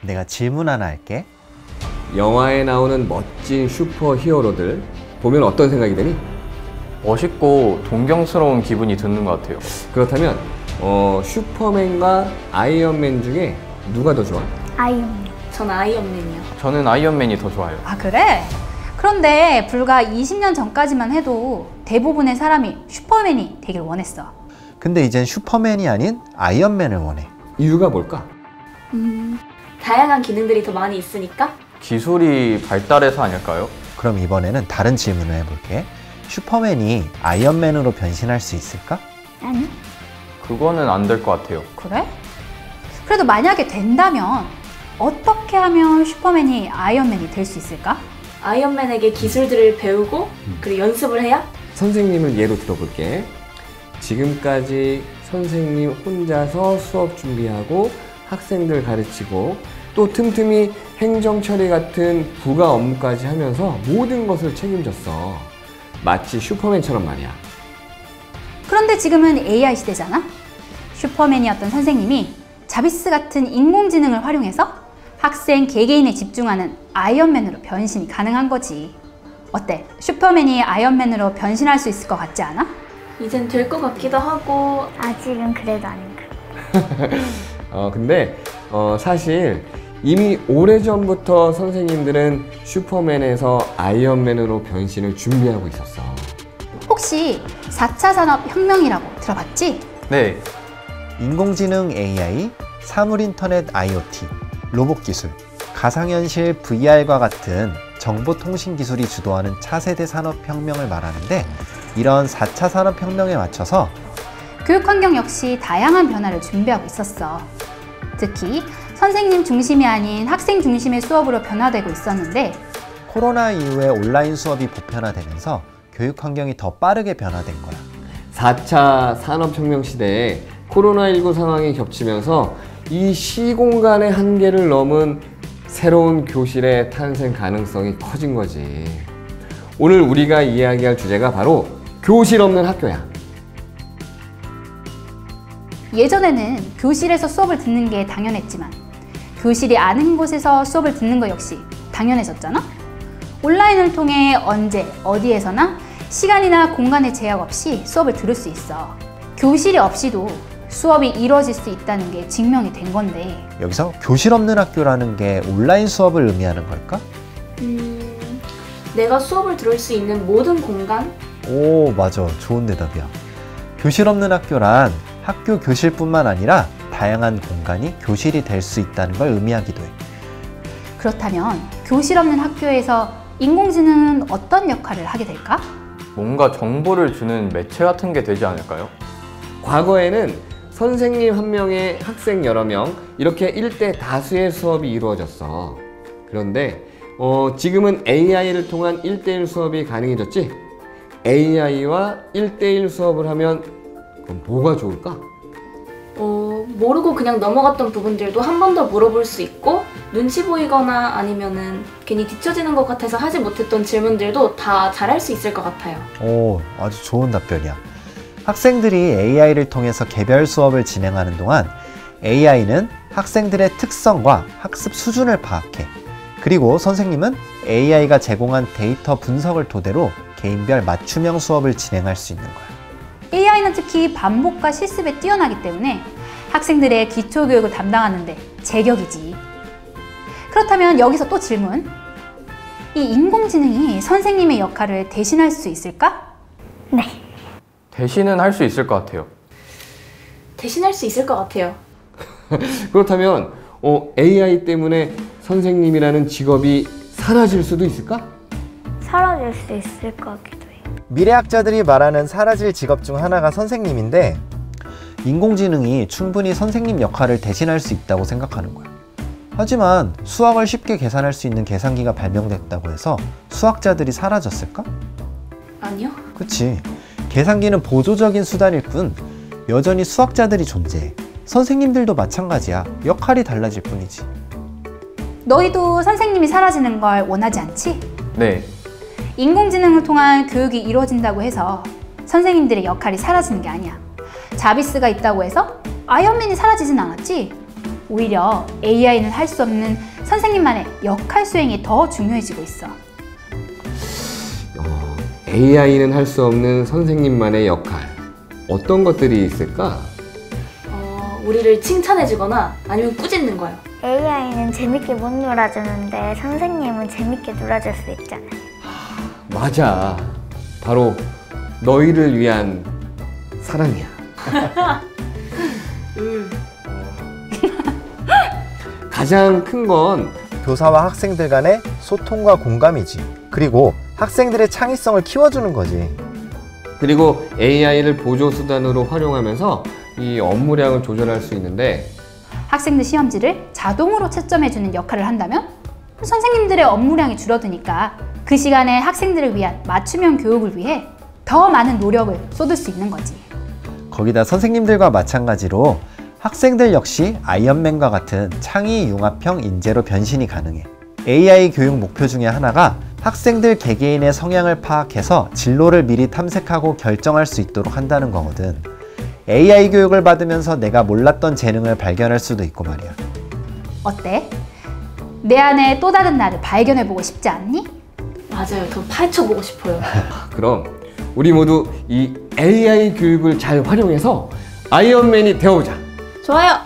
내가 질문 하나 할게. 영화에 나오는 멋진 슈퍼 히어로들 보면 어떤 생각이 드니? 멋있고 동경스러운 기분이 드는 것 같아요. 그렇다면 슈퍼맨과 아이언맨 중에 누가 더 좋아? 아이언맨. 전 아이언맨이요. 저는 아이언맨이 더 좋아요. 아, 그래? 그런데 불과 20년 전까지만 해도 대부분의 사람이 슈퍼맨이 되길 원했어. 근데 이젠 슈퍼맨이 아닌 아이언맨을 원해. 이유가 뭘까? 다양한 기능들이 더 많이 있으니까? 기술이 발달해서 아닐까요? 그럼 이번에는 다른 질문을 해볼게. 슈퍼맨이 아이언맨으로 변신할 수 있을까? 아니. 그거는 안 될 것 같아요. 그래? 그래도 만약에 된다면 어떻게 하면 슈퍼맨이 아이언맨이 될 수 있을까? 아이언맨에게 기술들을 배우고 그리고 연습을 해야? 선생님을 예로 들어볼게. 지금까지 선생님 혼자서 수업 준비하고 학생들 가르치고 또 틈틈이 행정 처리 같은 부가 업무까지 하면서 모든 것을 책임졌어. 마치 슈퍼맨처럼 말이야. 그런데 지금은 AI 시대잖아? 슈퍼맨이었던 선생님이 자비스 같은 인공지능을 활용해서 학생 개개인에 집중하는 아이언맨으로 변신이 가능한 거지. 어때? 슈퍼맨이 아이언맨으로 변신할 수 있을 것 같지 않아? 이젠 될 것 같기도 하고. 아직은 그래도 아닌가. 근데 사실 이미 오래전부터 선생님들은 슈퍼맨에서 아이언맨으로 변신을 준비하고 있었어. 혹시 4차 산업혁명이라고 들어봤지? 네, 인공지능 AI, 사물인터넷 IoT, 로봇 기술, 가상현실 VR과 같은 정보통신 기술이 주도하는 차세대 산업혁명을 말하는데, 이런 4차 산업혁명에 맞춰서 교육환경 역시 다양한 변화를 준비하고 있었어. 특히 선생님 중심이 아닌 학생 중심의 수업으로 변화되고 있었는데, 코로나 이후에 온라인 수업이 보편화되면서 교육 환경이 더 빠르게 변화된 거야. 4차 산업혁명 시대에 코로나19 상황이 겹치면서 이 시공간의 한계를 넘은 새로운 교실의 탄생 가능성이 커진 거지. 오늘 우리가 이야기할 주제가 바로 교실 없는 학교야. 예전에는 교실에서 수업을 듣는 게 당연했지만 교실이 아닌 곳에서 수업을 듣는 것 역시 당연해졌잖아? 온라인을 통해 언제, 어디에서나 시간이나 공간의 제약 없이 수업을 들을 수 있어. 교실이 없이도 수업이 이루어질 수 있다는 게 증명이 된 건데, 여기서 교실 없는 학교라는 게 온라인 수업을 의미하는 걸까? 내가 수업을 들을 수 있는 모든 공간? 오, 맞아. 좋은 대답이야. 교실 없는 학교란 학교 교실뿐만 아니라 다양한 공간이 교실이 될 수 있다는 걸 의미하기도 해. 그렇다면 교실 없는 학교에서 인공지능은 어떤 역할을 하게 될까? 뭔가 정보를 주는 매체 같은 게 되지 않을까요? 과거에는 선생님 한 명에 학생 여러 명 이렇게 1대 다수의 수업이 이루어졌어. 그런데 지금은 AI를 통한 1대1 수업이 가능해졌지? AI와 1대1 수업을 하면 그럼 뭐가 좋을까? 모르고 그냥 넘어갔던 부분들도 한 번 더 물어볼 수 있고, 눈치 보이거나 아니면은 괜히 뒤처지는 것 같아서 하지 못했던 질문들도 다 잘할 수 있을 것 같아요. 오, 아주 좋은 답변이야. 학생들이 AI를 통해서 개별 수업을 진행하는 동안 AI는 학생들의 특성과 학습 수준을 파악해. 그리고 선생님은 AI가 제공한 데이터 분석을 토대로 개인별 맞춤형 수업을 진행할 수 있는 거야. AI는 특히 반복과 실습에 뛰어나기 때문에 학생들의 기초교육을 담당하는데 제격이지. 그렇다면 여기서 또 질문. 이 인공지능이 선생님의 역할을 대신할 수 있을까? 네. 대신은 할 수 있을 것 같아요. 대신할 수 있을 것 같아요. 그렇다면 AI 때문에 선생님이라는 직업이 사라질 수도 있을까? 사라질 수 있을 것 같기도 해. 미래학자들이 말하는 사라질 직업 중 하나가 선생님인데, 인공지능이 충분히 선생님 역할을 대신할 수 있다고 생각하는 거야. 하지만 수학을 쉽게 계산할 수 있는 계산기가 발명됐다고 해서 수학자들이 사라졌을까? 아니요. 그치. 계산기는 보조적인 수단일 뿐 여전히 수학자들이 존재해. 선생님들도 마찬가지야. 역할이 달라질 뿐이지. 너희도 선생님이 사라지는 걸 원하지 않지? 네, 인공지능을 통한 교육이 이루어진다고 해서 선생님들의 역할이 사라지는 게 아니야. 자비스가 있다고 해서 아이언맨이 사라지진 않았지? 오히려 AI는 할 수 없는 선생님만의 역할 수행이 더 중요해지고 있어. AI는 할 수 없는 선생님만의 역할. 어떤 것들이 있을까? 우리를 칭찬해주거나 아니면 꾸짖는 거예요. AI는 재밌게 못 놀아주는데 선생님은 재밌게 놀아줄 수 있잖아요. 맞아. 바로 너희를 위한 사랑이야. 가장 큰 건 교사와 학생들 간의 소통과 공감이지. 그리고 학생들의 창의성을 키워주는 거지. 그리고 AI를 보조 수단으로 활용하면서 이 업무량을 조절할 수 있는데 학생들 시험지를 자동으로 채점해주는 역할을 한다면 선생님들의 업무량이 줄어드니까 그 시간에 학생들을 위한 맞춤형 교육을 위해 더 많은 노력을 쏟을 수 있는 거지. 거기다 선생님들과 마찬가지로 학생들 역시 아이언맨과 같은 창의 융합형 인재로 변신이 가능해. AI 교육 목표 중에 하나가 학생들 개개인의 성향을 파악해서 진로를 미리 탐색하고 결정할 수 있도록 한다는 거거든. AI 교육을 받으면서 내가 몰랐던 재능을 발견할 수도 있고 말이야. 어때? 내 안에 또 다른 나를 발견해보고 싶지 않니? 맞아요. 더 파헤쳐보고 싶어요. 그럼 우리 모두 이 AI 교육을 잘 활용해서 아이언맨이 되어보자. 좋아요.